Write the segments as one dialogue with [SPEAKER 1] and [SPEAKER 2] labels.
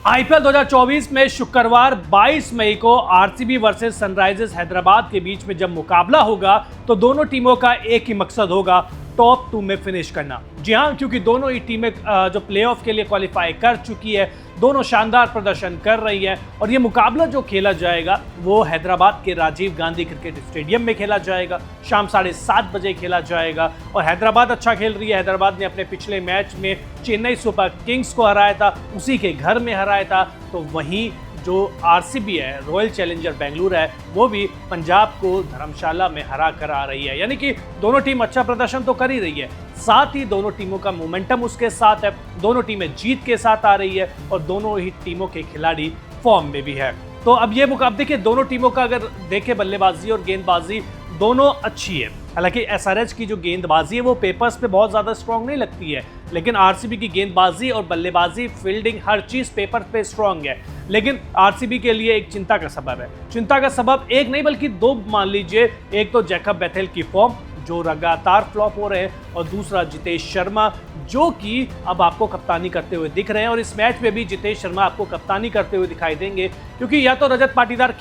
[SPEAKER 1] IPL 2024 में शुक्रवार 22 मई को आरसीबी वर्सेस सनराइजर्स हैदराबाद के बीच में जब मुकाबला होगा तो दोनों टीमों का एक ही मकसद होगा, टॉप 2 में फिनिश करना। जी हाँ, क्योंकि दोनों ही टीमें जो प्लेऑफ के लिए क्वालिफाई कर चुकी है, दोनों शानदार प्रदर्शन कर रही है और ये मुकाबला जो खेला जाएगा वो हैदराबाद के राजीव गांधी क्रिकेट स्टेडियम में खेला जाएगा। शाम 7:30 बजे खेला जाएगा और हैदराबाद अच्छा खेल रही है। हैदराबाद ने अपने पिछले मैच में चेन्नई सुपर किंग्स को हराया था, उसी के घर में हराया था। तो वहीं जो आरसीबी है, रॉयल चैलेंजर बेंगलुरु है, वो भी पंजाब को धर्मशाला में हरा कर आ रही है। यानी कि दोनों टीम अच्छा प्रदर्शन तो कर ही रही है, साथ ही दोनों टीमों का मोमेंटम उसके साथ है। दोनों टीमें जीत के साथ आ रही है और दोनों ही टीमों के खिलाड़ी फॉर्म में भी है। तो अब ये मुकाबले देखिए, दोनों टीमों का अगर देखें बल्लेबाजी और गेंदबाजी दोनों अच्छी है। हालांकि एसआरएच की जो गेंदबाजी है वो पेपर्स पे बहुत ज़्यादा स्ट्रांग नहीं लगती है, लेकिन आरसीबी की गेंदबाजी और बल्लेबाजी, फील्डिंग, हर चीज़ पेपर पे स्ट्रांग है। लेकिन आरसीबी के लिए एक चिंता का सबब है। चिंता का सबब एक नहीं बल्कि दो मान लीजिए। एक तो जैकब बेथेल की फॉर्म जो लगातार फ्लॉप हो रहे हैं और दूसरा जितेश शर्मा जो कि अब आपको कप्तानी करते हुए दिख रहे हैं। और इस मैच में भी जितेश शर्मा आपको कप्तानी करते हुए दिखाई देंगे, क्योंकि या तो रजत पाटीदार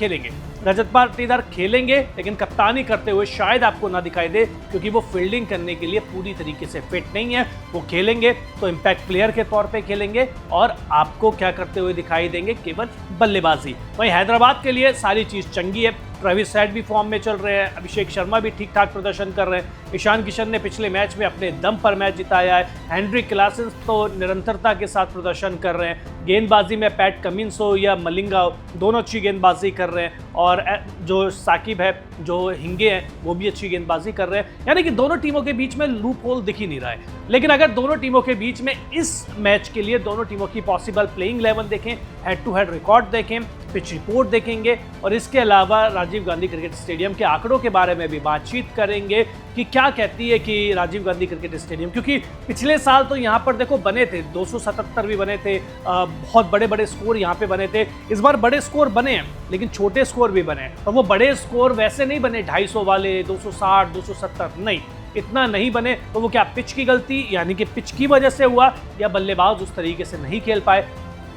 [SPEAKER 1] खेलेंगे लेकिन कप्तानी करते हुए शायद आपको ना दिखाई दे, क्योंकि वो फील्डिंग करने के लिए पूरी तरीके से फिट नहीं है। वो खेलेंगे तो इम्पैक्ट प्लेयर के तौर पे खेलेंगे और आपको क्या करते हुए दिखाई देंगे, केवल बल्लेबाजी। वहीं हैदराबाद के लिए सारी चीज़ चंगी है। ट्रेविस हेड भी फॉर्म में चल रहे हैं, अभिषेक शर्मा भी ठीक ठाक प्रदर्शन कर रहे हैं, ईशान किशन ने पिछले मैच में अपने दम पर मैच जिताया है, हेनरी क्लासन तो निरंतरता के साथ प्रदर्शन कर रहे हैं। गेंदबाजी में पैट कमिंस हो या मलिंगा दोनों अच्छी गेंदबाजी कर रहे हैं और जो साकिब है, जो हिंगे हैं, वो भी अच्छी गेंदबाजी कर रहे हैं। यानी कि दोनों टीमों के बीच में लूप होल दिख ही नहीं रहा है। लेकिन अगर दोनों टीमों के बीच में इस मैच के लिए दोनों टीमों की पॉसिबल प्लेइंग 11 देखें, हेड टू हेड रिकॉर्ड देखें, पिच रिपोर्ट देखेंगे और इसके अलावा राजीव गांधी क्रिकेट स्टेडियम के आंकड़ों के बारे में भी बातचीत करेंगे कि क्या कहती है कि राजीव गांधी क्रिकेट स्टेडियम, क्योंकि पिछले साल तो यहाँ पर देखो बने थे 277 भी बने थे, बहुत बड़े बड़े स्कोर यहाँ पे बने थे। इस बार बड़े स्कोर बने हैं लेकिन छोटे स्कोर भी बने हैं और वो बड़े स्कोर वैसे नहीं बने 250 वाले, 260, 270 नहीं, इतना नहीं बने। तो वो क्या पिच की गलती यानी कि पिच की वजह से हुआ या बल्लेबाज उस तरीके से नहीं खेल पाए,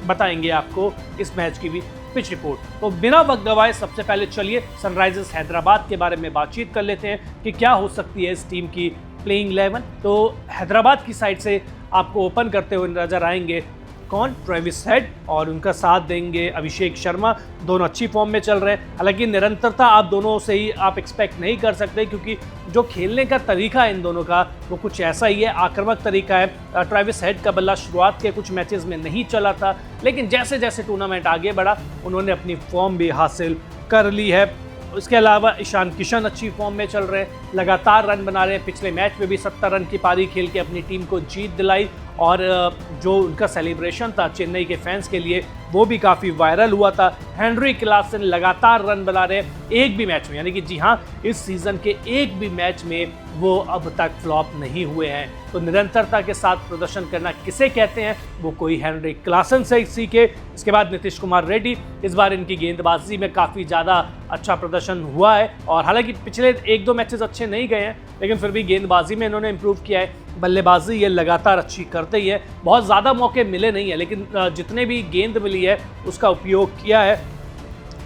[SPEAKER 1] बताएंगे आपको इस मैच की भी पिच रिपोर्ट। तो बिना वक्त गवाए सबसे पहले चलिए सनराइजर्स हैदराबाद के बारे में बातचीत कर लेते हैं कि क्या हो सकती है इस टीम की प्लेइंग 11। तो हैदराबाद की साइड से आपको ओपन करते हुए नजर आएंगे कौन, ट्रेविस हेड और उनका साथ देंगे अभिषेक शर्मा। दोनों अच्छी फॉर्म में चल रहे हैं, हालांकि निरंतरता आप दोनों से ही आप एक्सपेक्ट नहीं कर सकते, क्योंकि जो खेलने का तरीका है इन दोनों का वो कुछ ऐसा ही है, आक्रामक तरीका है। ट्रेविस हेड का बल्ला शुरुआत के कुछ मैचेस में नहीं चला था, लेकिन जैसे जैसे टूर्नामेंट आगे बढ़ा उन्होंने अपनी फॉर्म भी हासिल कर ली है। इसके अलावा ईशान किशन अच्छी फॉर्म में चल रहे हैं, लगातार रन बना रहे हैं। पिछले मैच में भी 70 रन की पारी खेल के अपनी टीम को जीत दिलाई और जो उनका सेलिब्रेशन था चेन्नई के फैंस के लिए वो भी काफ़ी वायरल हुआ था। हेनरी क्लासन लगातार रन बना रहे हैं एक भी मैच में, यानी कि जी हाँ, इस सीज़न के एक भी मैच में वो अब तक फ्लॉप नहीं हुए हैं। तो निरंतरता के साथ प्रदर्शन करना किसे कहते हैं, वो कोई हेनरी क्लासन से सीखे। इसके बाद नीतीश कुमार रेड्डी, इस बार इनकी गेंदबाजी में काफ़ी ज़्यादा अच्छा प्रदर्शन हुआ है और हालांकि पिछले 1-2 मैचेस अच्छे नहीं गए हैं, लेकिन फिर भी गेंदबाजी में इन्होंने इंप्रूव किया है। बल्लेबाजी ये लगातार अच्छी करते ही है, बहुत ज़्यादा मौके मिले नहीं है लेकिन जितने भी गेंद मिली है उसका उपयोग किया है।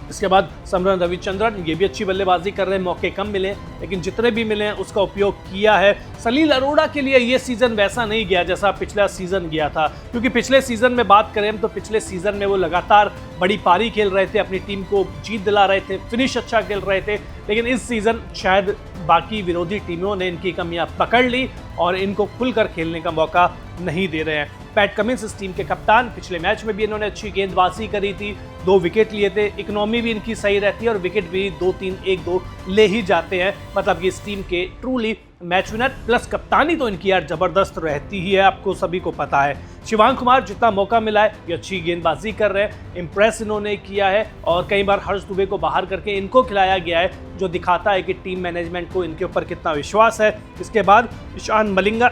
[SPEAKER 1] इसके बाद समरन रविचंद्रन, ये भी अच्छी बल्लेबाजी कर रहे हैं, मौके कम मिले लेकिन जितने भी मिले हैं उसका उपयोग किया है। सलील अरोड़ा के लिए ये सीज़न वैसा नहीं गया जैसा पिछला सीज़न गया था, क्योंकि पिछले सीज़न में बात करें तो पिछले सीज़न में वो लगातार बड़ी पारी खेल रहे थे, अपनी टीम को जीत दिला रहे थे, फिनिश अच्छा खेल रहे थे। लेकिन इस सीज़न शायद बाकी विरोधी टीमों ने इनकी कमियां पकड़ ली और इनको खुलकर खेलने का मौका नहीं दे रहे हैं। पैट कमिंस इस टीम के कप्तान, पिछले मैच में भी इन्होंने अच्छी गेंदबाजी करी थी, 2 विकेट लिए थे, इकोनॉमी भी इनकी सही रहती है और विकेट भी 2-3, 1-2 ले ही जाते हैं। मतलब कि इस टीम के ट्रूली मैच विनर, प्लस कप्तानी तो इनकी यार जबरदस्त रहती ही है, आपको सभी को पता है। शिवांग कुमार जितना मौका मिला है ये अच्छी गेंदबाजी कर रहे हैं, इंप्रेस इन्होंने किया है और कई बार हर्ष दुबे को बाहर करके इनको खिलाया गया है, जो दिखाता है कि टीम मैनेजमेंट को इनके ऊपर कितना विश्वास है। इसके बाद ईशान मलिंगा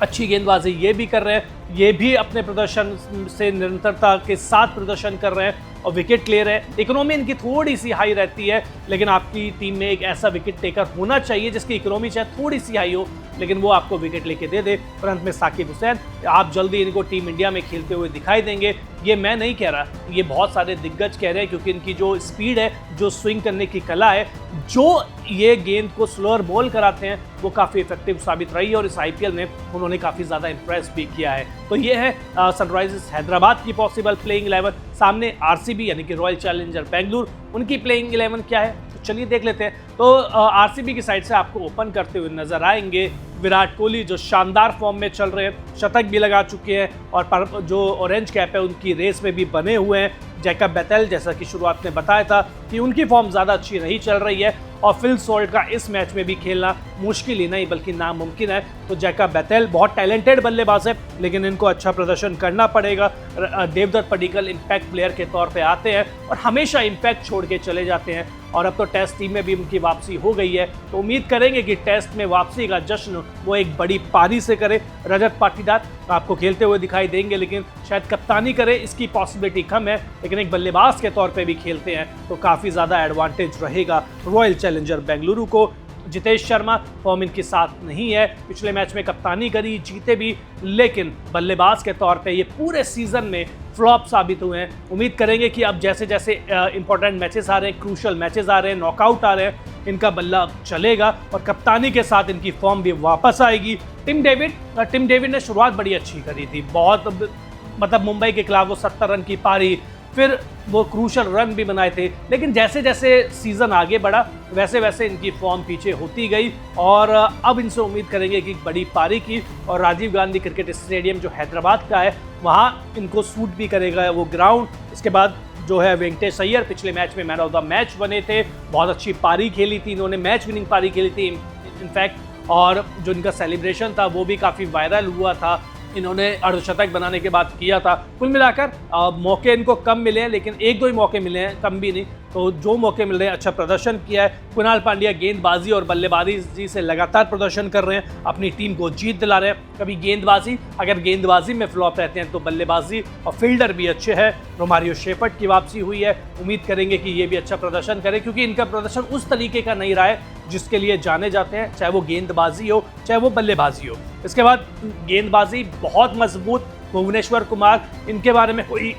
[SPEAKER 1] अच्छी गेंदबाजी ये भी कर रहे हैं, ये भी अपने प्रदर्शन से निरंतरता के साथ प्रदर्शन कर रहे हैं और विकेट ले रहे हैं। इकोनॉमी इनकी थोड़ी सी हाई रहती है, लेकिन आपकी टीम में एक ऐसा विकेट टेकर होना चाहिए जिसकी इकोनॉमी चाहे थोड़ी सी हाई हो, लेकिन वो आपको विकेट लेके दे दे। और अंत में साकिब हुसैन, आप जल्दी इनको टीम इंडिया में खेलते हुए दिखाई देंगे। ये मैं नहीं कह रहा, ये बहुत सारे दिग्गज कह रहे हैं, क्योंकि इनकी जो स्पीड है, जो स्विंग करने की कला है, जो ये गेंद को स्लोअर बॉल कराते हैं, वो काफ़ी इफेक्टिव साबित रही है और इस आईपीएल में उन्होंने काफ़ी ज़्यादा इंप्रेस भी किया है। तो ये है सनराइजर्स हैदराबाद की पॉसिबल प्लेइंग 11। सामने आरसीबी यानी कि रॉयल चैलेंजर बेंगलुरु, उनकी प्लेइंग 11 क्या है, तो चलिए देख लेते हैं। तो आरसीबी की साइड से आपको ओपन करते हुए नजर आएंगे विराट कोहली, जो शानदार फॉर्म में चल रहे हैं, शतक भी लगा चुके हैं और जो ऑरेंज कैप है उनकी रेस में भी बने हुए हैं। जैकब बेथेल, जैसा कि शुरुआत में बताया था कि उनकी फॉर्म ज़्यादा अच्छी नहीं चल रही है और फिल सॉल्ट का इस मैच में भी खेलना मुश्किल ही नहीं बल्कि नामुमकिन है। तो जैकब बेथेल बहुत टैलेंटेड बल्लेबाज है, लेकिन इनको अच्छा प्रदर्शन करना पड़ेगा। देवदत्त पडिक्कल इम्पैक्ट प्लेयर के तौर पे आते हैं और हमेशा इम्पैक्ट छोड़ के चले जाते हैं, और अब तो टेस्ट टीम में भी उनकी वापसी हो गई है। तो उम्मीद करेंगे कि टेस्ट में वापसी का जश्न वो एक बड़ी पारी से करे। रजत पाटीदार आपको खेलते हुए दिखाई देंगे, लेकिन शायद कप्तानी करे इसकी पॉसिबिलिटी कम है, लेकिन एक बल्लेबाज के तौर पे भी खेलते हैं तो काफ़ी ज़्यादा एडवांटेज रहेगा रॉयल चैलेंजर बेंगलुरु को। जितेश शर्मा फॉर्म इनके साथ नहीं है, पिछले मैच में कप्तानी करी, जीते भी, लेकिन बल्लेबाज के तौर पे ये पूरे सीजन में फ्लॉप साबित हुए हैं। उम्मीद करेंगे कि अब जैसे जैसे इंपॉर्टेंट मैचेस आ रहे हैं, क्रूशल मैचेस आ रहे हैं, नॉकआउट आ रहे हैं, इनका बल्ला चलेगा और कप्तानी के साथ इनकी फॉर्म भी वापस आएगी। टिम डेविड ने शुरुआत बड़ी अच्छी करी थी, बहुत मतलब मुंबई के खिलाफ वो 70 रन की पारी, फिर वो क्रूशल रन भी बनाए थे, लेकिन जैसे जैसे सीज़न आगे बढ़ा वैसे वैसे इनकी फॉर्म पीछे होती गई और अब इनसे उम्मीद करेंगे कि बड़ी पारी की। और राजीव गांधी क्रिकेट स्टेडियम जो हैदराबाद का है, वहाँ इनको सूट भी करेगा वो ग्राउंड। इसके बाद जो है वेंकटेश अय्यर पिछले मैच में मैन ऑफ द मैच बने थे, बहुत अच्छी पारी खेली थी इन्होंने, मैच विनिंग पारी खेली थी इनफैक्ट, और जो इनका सेलिब्रेशन था वो भी काफ़ी वायरल हुआ था, इन्होंने अर्धशतक बनाने के बाद किया था। कुल मिलाकर मौके इनको कम मिले हैं, लेकिन एक दो ही मौके मिले हैं, कम भी नहीं, तो जो मौके मिल रहे हैं अच्छा प्रदर्शन किया है। कुणाल पांड्या गेंदबाजी और बल्लेबाजी से लगातार प्रदर्शन कर रहे हैं, अपनी टीम को जीत दिला रहे हैं। कभी गेंदबाजी, अगर गेंदबाजी में फ्लॉप रहते हैं तो बल्लेबाजी और फील्डर भी अच्छे हैं। रोमारियो शेफर्ड की वापसी हुई है, उम्मीद करेंगे कि ये भी अच्छा प्रदर्शन करे, क्योंकि इनका प्रदर्शन उस तरीके का नहीं रहा है जिसके लिए जाने जाते हैं, चाहे वो गेंदबाजी हो चाहे वो बल्लेबाजी हो। इसके बाद गेंदबाजी बहुत मजबूत, भुवनेश्वर कुमार, इनके बारे में कोई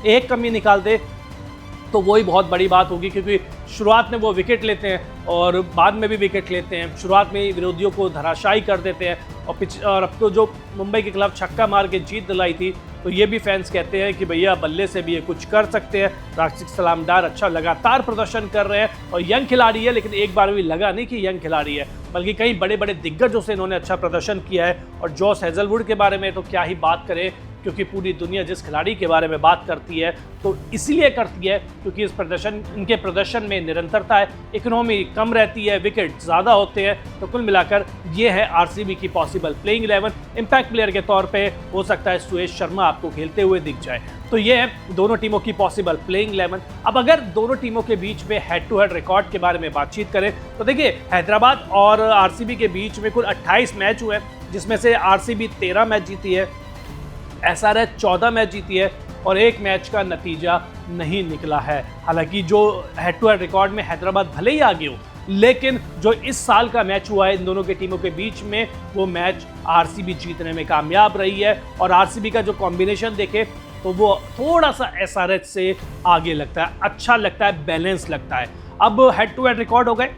[SPEAKER 1] एक कमी निकाल दे तो वही बहुत बड़ी बात होगी, क्योंकि शुरुआत में वो विकेट लेते हैं और बाद में भी विकेट लेते हैं, शुरुआत में विरोधियों को धराशायी कर देते हैं और अब तो जो मुंबई के खिलाफ छक्का मार के जीत दिलाई थी, तो ये भी फैंस कहते हैं कि भैया बल्ले से भी ये कुछ कर सकते हैं। राशिद सलामदार अच्छा लगातार प्रदर्शन कर रहे हैं और यंग खिलाड़ी है, लेकिन एक बार भी लगा नहीं कि यंग खिलाड़ी है, बल्कि कई बड़े बड़े दिग्गजों से इन्होंने अच्छा प्रदर्शन किया है। और जॉस हेजलवुड के बारे में तो क्या ही बात करें, क्योंकि पूरी दुनिया जिस खिलाड़ी के बारे में बात करती है तो इसलिए करती है क्योंकि इनके प्रदर्शन में निरंतरता है, इकोनॉमी कम रहती है, विकेट ज़्यादा होते हैं। तो कुल मिलाकर ये है आरसीबी की पॉसिबल प्लेइंग 11। इम्पैक्ट प्लेयर के तौर पे हो सकता है सुयश शर्मा आपको खेलते हुए दिख जाए। तो ये है दोनों टीमों की पॉसिबल प्लेइंग 11। अब अगर दोनों टीमों के बीच में हेड टू हेड रिकॉर्ड के बारे में बातचीत करें तो देखिए, हैदराबाद और आरसीबी के बीच में कुल 28 मैच हुए, जिसमें से आरसीबी 13 मैच जीती है, एसआरएच 14 मैच जीती है और एक मैच का नतीजा नहीं निकला है। हालांकि जो हेड टू हेड रिकॉर्ड में हैदराबाद भले ही आगे हो, लेकिन जो इस साल का मैच हुआ है इन दोनों की टीमों के बीच में, वो मैच आरसीबी जीतने में कामयाब रही है। और आरसीबी का जो कॉम्बिनेशन देखे तो वो थोड़ा सा एसआरएच से आगे लगता है, अच्छा लगता है, बैलेंस लगता है। अब हेड टू हेड रिकॉर्ड हो गए,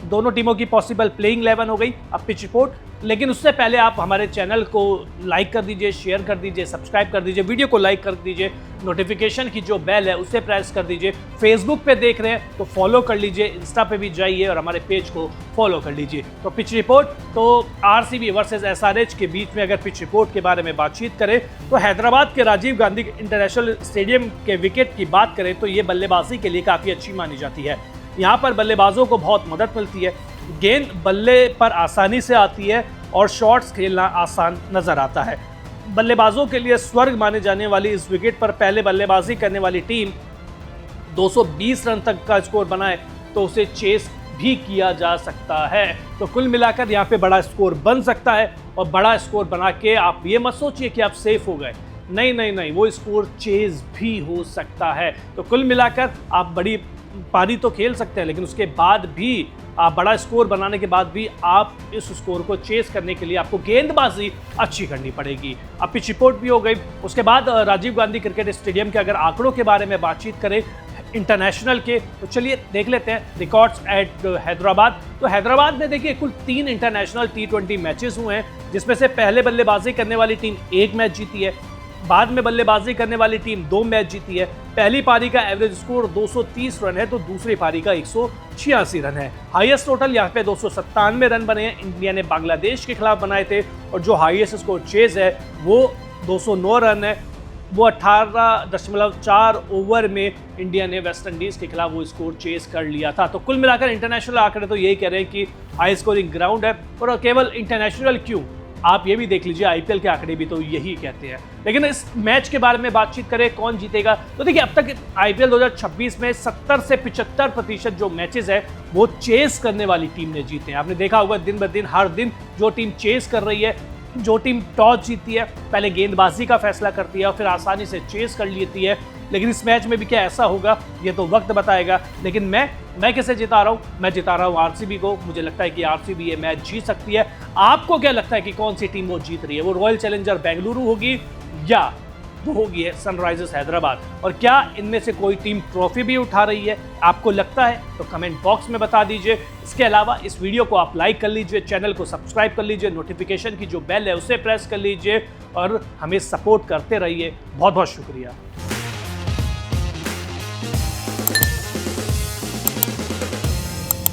[SPEAKER 1] दोनों टीमों की पॉसिबल प्लेइंग 11 हो गई, अब पिच रिपोर्ट। लेकिन उससे पहले आप हमारे चैनल को लाइक कर दीजिए, शेयर कर दीजिए, सब्सक्राइब कर दीजिए, वीडियो को लाइक कर दीजिए, नोटिफिकेशन की जो बेल है उसे प्रेस कर दीजिए। फेसबुक पे देख रहे हैं तो फॉलो कर लीजिए, इंस्टा पे भी जाइए और हमारे पेज को फॉलो कर लीजिए। तो पिच रिपोर्ट, तो आरसीबी वर्सेस एसआरएच के बीच में अगर पिच रिपोर्ट के बारे में बातचीत करें तो हैदराबाद के राजीव गांधी इंटरनेशनल स्टेडियम के विकेट की बात करें तो ये बल्लेबाजी के लिए काफ़ी अच्छी मानी जाती है। यहाँ पर बल्लेबाजों को बहुत मदद मिलती है, गेंद बल्ले पर आसानी से आती है और शॉट्स खेलना आसान नजर आता है। बल्लेबाजों के लिए स्वर्ग माने जाने वाली इस विकेट पर पहले बल्लेबाजी करने वाली टीम 220 रन तक का स्कोर बनाए तो उसे चेस भी किया जा सकता है। तो कुल मिलाकर यहाँ पे बड़ा स्कोर बन सकता है, और बड़ा स्कोर बना के आप ये मत सोचिए कि आप सेफ हो गए, नहीं नहीं नहीं, वो स्कोर चेज भी हो सकता है। तो कुल मिलाकर आप बड़ी पारी तो खेल सकते हैं, लेकिन उसके बाद भी आप बड़ा स्कोर बनाने के बाद भी आप इस स्कोर को चेस करने के लिए आपको गेंदबाजी अच्छी करनी पड़ेगी। अब पिच रिपोर्ट भी हो गई। उसके बाद राजीव गांधी क्रिकेट स्टेडियम के अगर आंकड़ों के बारे में बातचीत करें इंटरनेशनल के, तो चलिए देख लेते हैं रिकॉर्ड्स एट हैदराबाद। तो हैदराबाद में देखिए कुल 3 इंटरनेशनल T20 मैचेस हुए हैं, जिसमें से पहले बल्लेबाजी करने वाली टीम 1 मैच जीती है, बाद में बल्लेबाजी करने वाली टीम 2 मैच जीती है। पहली पारी का एवरेज स्कोर 230 रन है, तो दूसरी पारी का 186 रन है। हाईएस्ट टोटल यहाँ पे 297 रन बने हैं, इंडिया ने बांग्लादेश के खिलाफ बनाए थे, और जो हाईएस्ट स्कोर चेज है वो 209 रन है। वो 18.4 ओवर में इंडिया ने वेस्ट इंडीज के खिलाफ वो स्कोर चेस कर लिया था। तो कुल मिलाकर इंटरनेशनल आंकड़े तो यही कह रहे हैं कि हाई स्कोरिंग ग्राउंड है, और केवल इंटरनेशनल क्यों, आप ये भी देख लीजिए आईपीएल के आंकड़े भी तो यही कहते हैं। लेकिन इस मैच के बारे में बातचीत करें कौन जीतेगा, तो देखिए अब तक आईपीएल 2026 में 70 से 75% जो मैचेस है वो चेस करने वाली टीम ने जीते हैं। आपने देखा होगा दिन ब दिन हर दिन जो टीम चेस कर रही है, जो टीम टॉस जीतती है, पहले गेंदबाजी का फैसला करती है और फिर आसानी से चेस कर लेती है। लेकिन इस मैच में भी क्या ऐसा होगा ये तो वक्त बताएगा। लेकिन मैं किसे जिता रहा हूँ, मैं जिता रहा हूँ आरसीबी को। मुझे लगता है कि आरसीबी ये मैच जीत सकती है। आपको क्या लगता है कि कौन सी टीम वो जीत रही है? वो रॉयल चैलेंजर बेंगलुरु होगी या वो होगी है सनराइजर्स हैदराबाद? और क्या इनमें से कोई टीम ट्रॉफी भी उठा रही है? आपको लगता है तो कमेंट बॉक्स में बता दीजिए। इसके अलावा इस वीडियो को आप लाइक कर लीजिए, चैनल को सब्सक्राइब कर लीजिए, नोटिफिकेशन की जो बेल है उसे प्रेस कर लीजिए, और हमें सपोर्ट करते रहिए। बहुत बहुत शुक्रिया।